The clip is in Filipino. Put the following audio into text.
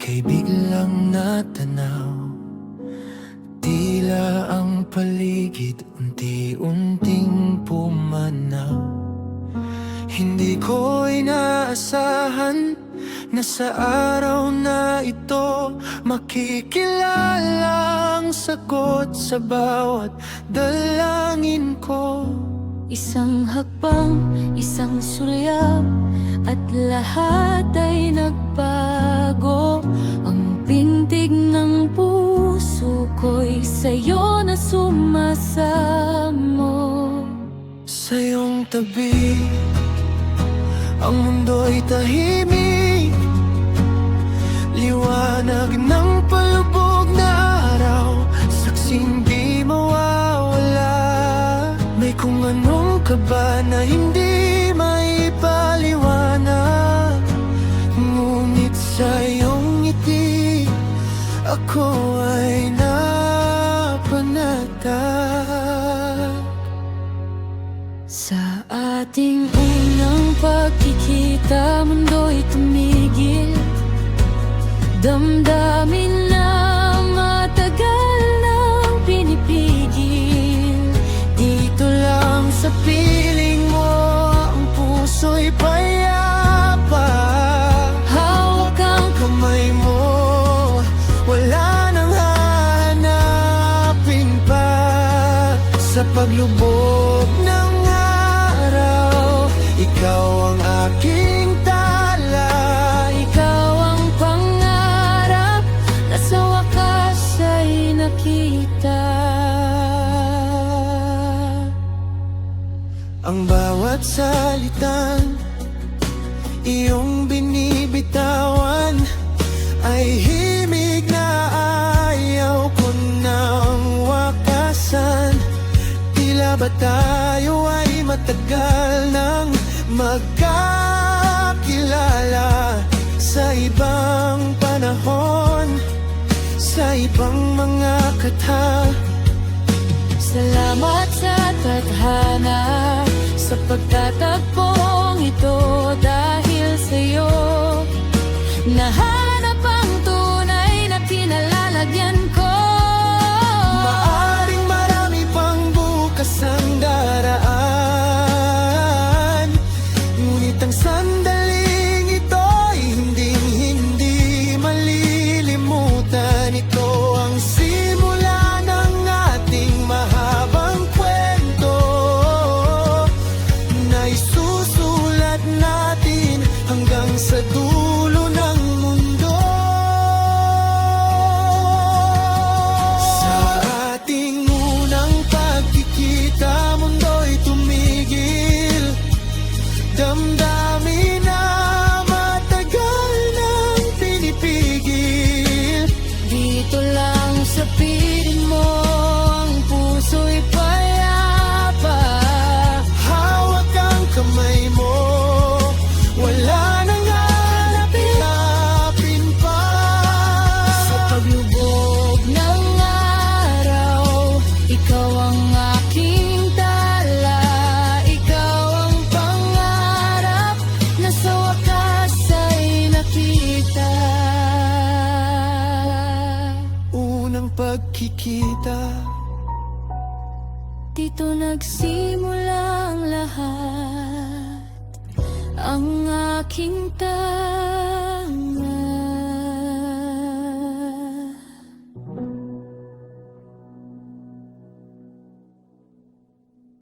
Kay biglang natanaw, tila ang paligid unti-unting pumanaw. Hindi ko inaasahan na sa araw na ito makikilala ang sagot sa bawat dalangin ko. Isang hakbang, isang sulyap, at lahat ay nagbago. Ang pintig ng puso ko'y sa'yo na sumasamo. Sa iyong tabi, ang mundo'y tahimik. Liwanag ng palubog na araw, saksing di mawawala. May kung anong kaba na hindi maipaliwanag, ngunit sa iyong ngiti ako ay napanatag. Sa ating unang pagkikita, mundo'y tumigil. Damdamin na matagal nang pinipigil. Dito lang sa piling mo, ang puso'y payapa. Hawak ang Kamay mo, wala nang hahanapin pa. Sa paglubog ng araw, ikaw ang aking tala. ikaw ang pangarap na sa wakas ay nakita. Ang bawat salitang iyong binibitawan ay himig na ayaw ko nang wakasan. Tila ba tayo ay matagal nang magkakilala sa ibang panahon, sa ibang mga katha. Salamat sa tadhana, sa pagtatagpong ito. Dahil sa'yo nahanap ang tunay na kinalalagyan ko. Maaring marami pang bukas ang daraan, ngunit ang sandaling ito'y hindi malilimutan. Ito ang simula ng ating mahabang kwento na isusulat natin hanggang sa dulo ng mundo. Sa ating unang pagkikita, mundo'y tumigil. Damdamin na matagal nang pinipigil. Dito lang sa piling mo, ang puso'y payapa. Hawak ang kamay mo, wala nang hanapin pa. Sa paglubog ng araw, ikaw ang aking tala. Ikaw ang pangarap na sa wakas ay nakita. Unang pagkikita, Dito nagsimula ang lahat. Ang aking tala,